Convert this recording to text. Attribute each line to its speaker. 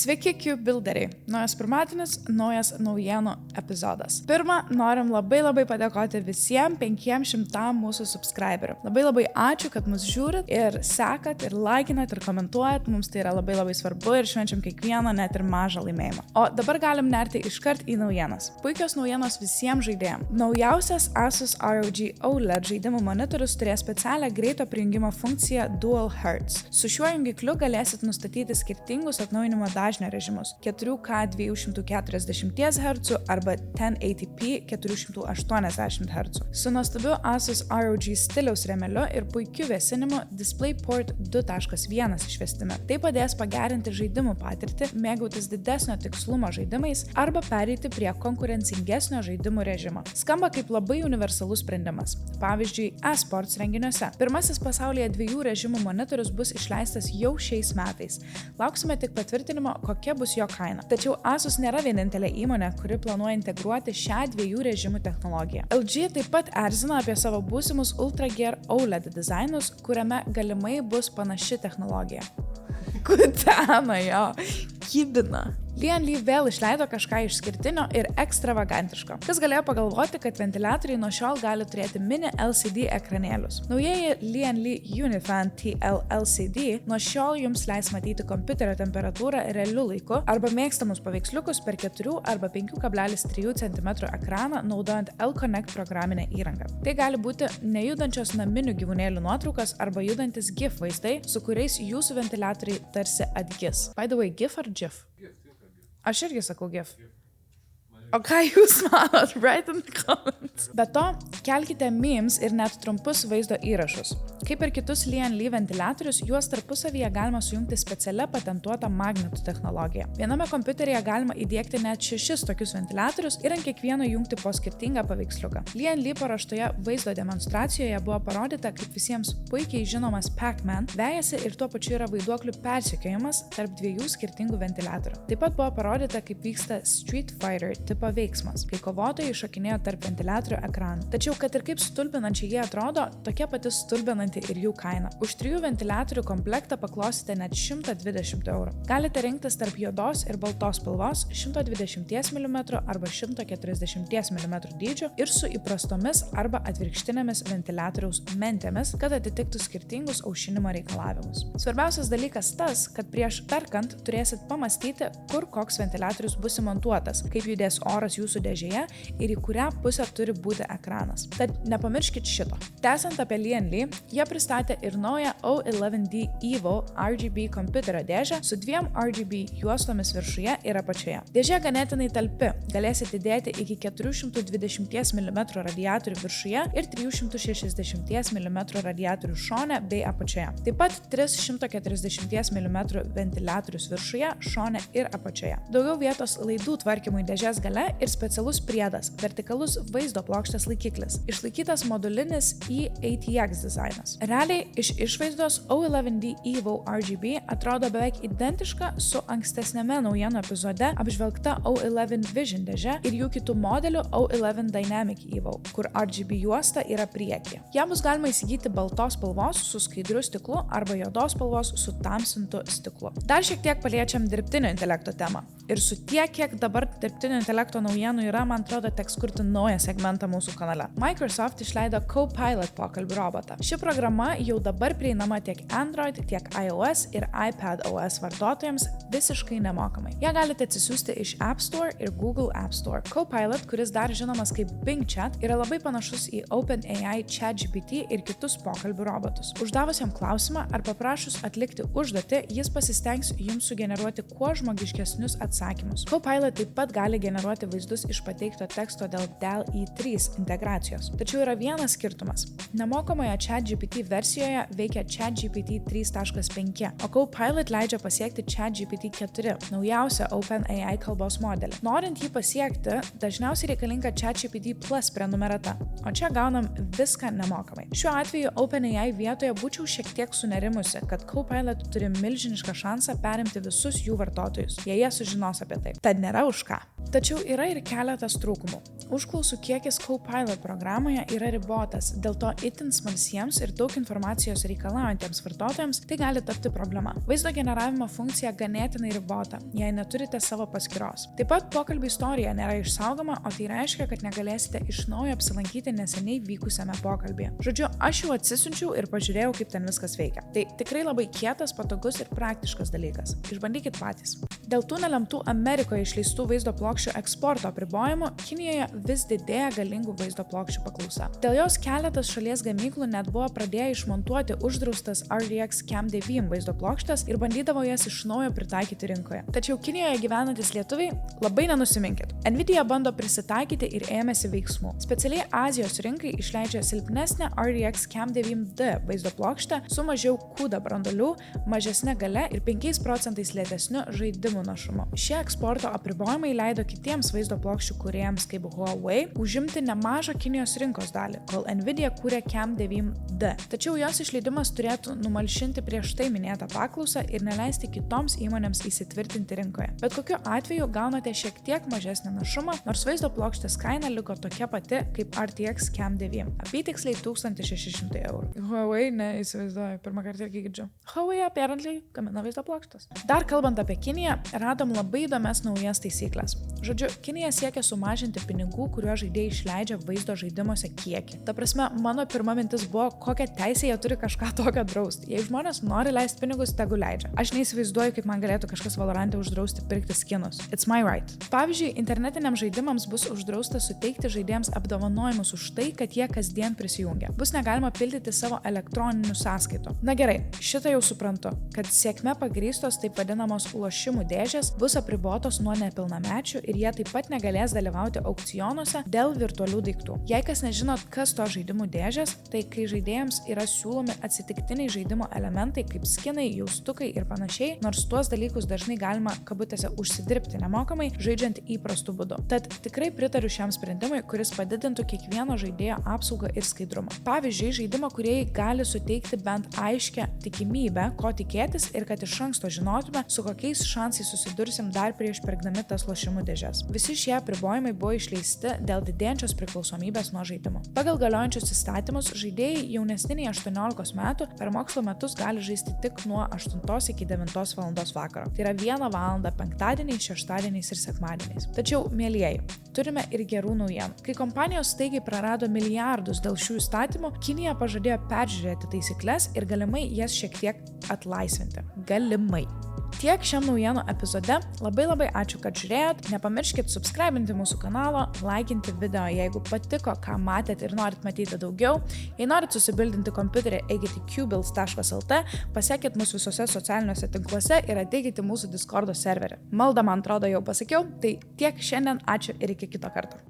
Speaker 1: Sveiki, Cube Builderiai. Naujas pirmadienis, naujas naujienų epizodas. Pirma, norim labai padėkoti visiems 500 mūsų subscriberių. Labai ačiū, kad mus žiūrit ir sekat ir laikinat ir komentuojat. Mums tai yra labai svarbu ir švenčiam kiekvieną, net ir mažą laimėjimą. O dabar galim nerti iškart į naujienas. Puikios naujienos visiems žaidėjams. Naujausias Asus ROG OLED žaidimų monitorius turės specialią greito prijungimo funkciją Dual Hertz. Su šiuo jungikliu galėsit nustatyti skirtingus atnaujinimo dažnio režimus 4K 240 Hz arba 1080p 480 Hz. Su nuostabiu Asus ROG stiliaus rėmeliu ir puikiu vėsinimu DisplayPort 2.1 išvestime. Tai padės pagerinti žaidimų patirtį, mėgautis didesnio tikslumo žaidimais arba pereiti prie konkurencingesnio žaidimų režimo. Skamba kaip labai universalus sprendimas. Pavyzdžiui, eSports renginiuose. Pirmasis pasaulyje 2 režimų monitorius bus išleistas jau šiais metais. Lauksime tik patvirtinimo, kokia bus jo kaina. Tačiau Asus nėra vienintelė įmonė, kuri planuoja integruoti šią 2 režimų technologiją. LG taip pat erzina apie savo būsimus UltraGear OLED dizainus, kuriame galimai bus panaši technologija. Kutena jo, kibina. Lian Li vėl išleido kažką išskirtinio ir ekstravagantiško. Kas galėjo pagalvoti, kad ventiliatoriai nuo šiol gali turėti mini LCD ekranėlius. Naujieji Lian Li Unifan TL LCD nuo šiol jums leis matyti kompiuterio temperatūrą realiu laiku arba mėgstamus paveiksliukus per 4 arba 5,3 cm ekraną naudojant L-Connect programinę įrangą. Tai gali būti nejudančios naminių gyvūnėlių nuotraukos arba judantis GIF vaizdai, su kuriais jūsų ventiliatoriai tarsi atgis. By the way, GIF ar GIF? Aš irgi sakau GIF. O ką jūs manot? Write in the comments. Be to, kelkite memes ir net trumpus vaizdo įrašus. Kaip ir kitus Lian Li ventiliatorius, juos tarpusavyje galima sujungti specialia patentuota magnetų technologija. Viename kompiuteryje galima įdiegti net 6 tokius ventiliatorius ir ant kiekvieno jungti po skirtingą paveiksliuką. Lian Li paruoštoje vaizdo demonstracijoje buvo parodyta, kaip visiems puikiai žinomas Pac-Man vejasi ir tuo pačiu yra vaiduoklių persekiojimas tarp 2 skirtingų ventiliatorių. Taip pat buvo parodyta, kaip vyksta Street Fighter tipo veiksmas, kai kovotojai šokinėjo tarp ventiliatorių ekranų. Tačiau, kad ir kaip stulbinančiai jie atrodo, tokia pati stulbinanti ir jų kaina. Už 3 ventiliatorių komplektą paklosite net 120 €. Galite rinktis tarp juodos ir baltos spalvos, 120 mm arba 140 mm dydžių ir su įprastomis arba atvirkštinėmis ventiliatoriaus mentėmis, kad atitiktų skirtingus aušinimo reikalavimus. Svarbiausias dalykas tas, kad prieš perkant turėsit pamastyti, kur koks ventiliatorius bus įmontuotas, kaip judės oras jūsų dėžėje ir į kurią pusę turi būti ekranas. Tad nepamirškit šito. Tęsiant apie Lian Li, jie pristatė ir naują O11D Evo RGB kompiuterio dėžę su 2 RGB juostomis viršuje ir apačioje. Dėžė ganėtinai talpi, galėsite įdėti iki 420 mm radiatorių viršuje ir 360 mm radiatorių šone bei apačioje. Taip pat 340 mm ventiliatorius viršuje, šone ir apačioje. Daugiau vietos laidų tvarkymui dėžės gale ir specialus priedas – vertikalus vaizdo plokštės laikiklis. Išlaikytas modulinis eATX dizainas. Realiai iš išvaizdos O11D Evo RGB atrodo beveik identiška su ankstesnėme naujienų epizode apžvelgta O11 Vision dėže ir jų kitų modelių O11 Dynamic Evo, kur RGB juosta yra priekyje. Ją bus galima įsigyti baltos spalvos su skaidriu stiklu arba juodos spalvos su tamsintu stiklu. Dar šiek tiek paliečiam dirbtinio intelekto temą. Ir su tiek, kiek dabar dirbtinio intelekto naujienų yra, man atrodo, teks kurti naują segmentą mūsų kanale. Microsoft išleido Copilot pokalbių robotą. Ši programa jau dabar prieinama tiek Android, tiek iOS ir iPadOS vartotojams visiškai nemokamai. Ją galite atsisiųsti iš App Store ir Google App Store. Copilot, kuris dar žinomas kaip Bing Chat, yra labai panašus į OpenAI ChatGPT ir kitus pokalbių robotus. Uždavus jam klausimą ar paprašus atlikti užduotį, jis pasistengs jums sugeneruoti kuo žmogiškesnius atsakymus. Copilot taip pat gali generuoti vaizdus iš pateikto teksto dėl DALL-E 3 integracijos. Tačiau yra vienas skirtumas. Nemokamoje ChatGPT versijoje veikia ChatGPT 3.5, o Copilot leidžia pasiekti ChatGPT 4, naujausią OpenAI kalbos modelį. Norint jį pasiekti, dažniausiai reikalinga ChatGPT Plus prenumerata, o čia gaunam viską nemokamai. Šiuo atveju OpenAI vietoje būčiau šiek tiek sunerimusi, kad Copilot turi milžinišką šansą perimti visus jų vartotojus, jei jie sužinos apie tai. Tad nėra už ką. Tačiau yra ir keletas trūkumų. užklausų kiekis Copilot programoje yra ribotas, dėl to itin smalsiems ir daug informacijos reikalaujantiems vartotojams tai gali tapti problema. Vaizdo generavimo funkcija ganėtinai ribota, jei neturite savo paskyros. Taip pat pokalbių istorija nėra išsaugoma, o tai reiškia, kad negalėsite iš naujo apsilankyti neseniai vykusiame pokalbyje. Žodžiu, aš jau atsisiunčiau ir pažiūrėjau, kaip ten viskas veikia. Tai tikrai labai kietas, patogus ir praktiškas dalykas. Išbandykit patys. Dėl tų nelemtų Amerikoje išleistų vaizdo plokščių eksporto apribojimų, Kinijoje vis didėja galingų vaizdo plokščių paklausa. Dėl jos keletas šalies gamyklų net buvo pradėję išmontuoti uždraustas RTX Cam 9 vaizdo plokštes ir bandydavo jas iš naujo pritaikyti rinkoje. Tačiau Kinijoje gyvenantis lietuviai labai nenusiminkit. Nvidia bando prisitaikyti ir ėmėsi veiksmų. Specialiai Azijos rinkai išleidžia silpnesnę RTX Cam 9D vaizdo plokštę su mažiau CUDA branduolių, mažesne galia ir 5% lėtesniu žaidimų našumu. Šie eksporto apribojimai leido kitiems vaizdo plokščių kūrėjams kaip Huawei užimti nemažą Kinijos rinkos dalį, kol Nvidia kūrė Cam 9D. Tačiau jos išleidimas turėtų numalšinti prieš tai minėtą paklausą ir neleisti kitoms įmonėms įsitvirtinti rinkoje. Bet kokiu atveju gaunate šiek tiek mažesnį našumą, nors vaizdo plokštės kaina liko tokia pati kaip RTX Cam 9, apytiksliai 1600 €. Huawei neįsivaizduoju, pirmą kartą irgi girdžiu. Huawei apparently gamina vaizdo plokštes. Dar kalbant apie Kiniją, radom labai įdomias naujas taisyklės. Žodžiu, Kinija siekia sumažinti pinigų, kuriuo žaidėjai išleidžia vaizdo žaidimuose kiekį. Ta prasme, mano pirma mintis buvo, kokią teisę jie turi kažką tokio drausti. Jei žmonės nori leisti pinigus, tegu leidžia. Aš neįsivaizduoju, kaip man galėtų kažkas Valorante uždrausti pirkti skinus. It's my right. Pavyzdžiui, internetiniams žaidimams bus uždrausta suteikti žaidėjams apdovanojimus už tai, kad jie kasdien prisijungia. Bus negalima pildyti savo elektroninių sąskaitų. Na gerai, šitą jau suprantu, kad sėkme pagrįstos taip vadinamos lošimų dėžės bus apribotos nuo nepilnamečių ir jie taip pat negalės dalyvauti aukcionuose dėl virtualių daiktų. Jei kas nežinot, kas to žaidimų dėžės, tai kai žaidėjams yra siūlomi atsitiktiniai žaidimo elementai kaip skinai, jaustukai ir panašiai, nors tuos dalykus dažnai galima kabutėse užsidirbti nemokamai, žaidžiant įprastu būdu. Tad tikrai pritariu šiam sprendimui, kuris padidintų kiekvieno žaidėjo apsaugą ir skaidrumą. Pavyzdžiui, žaidimo kūrėjai gali suteikti bent aiškę tikimybę, ko tikėtis ir kad iš anksto žinotume, su kokiais šansais susidursim dar prieš pirkdami tas lošimų dėžes. Visi šie apribojimai buvo išleisti dėl didėjančios priklausomybės nuo žaidimų. Pagal galiojančius įstatymus, žaidėjai jaunesni nei 18 metų per mokslo metus gali žaisti tik nuo 8 iki 9 valandos vakaro. Tai yra 1 valandą penktadieniais, šeštadieniais ir sekmadieniais. Tačiau, mielieji, turime ir gerų naujienų. Kai kompanijos staigiai prarado milijardus dėl šių įstatymų, Kinija pažadėjo peržiūrėti taisyklės ir galimai jas šiek tiek atlaisvinti. Galimai. Tiek šiam naujienų epizode. Labai ačiū, kad žiūrėjot. Nepamirškit subscribinti mūsų kanalą, laikinti video, jeigu patiko, ką matėt ir norit matyti daugiau. Jei norit susibildinti kompiuterį, eikite į qbuilds.lt, pasiekit mus visose socialiniuose tinkluose ir ateikite į mūsų Discordo serverį. Maldą, man atrodo, jau pasakiau. Tai tiek šiandien, ačiū ir iki kito karto.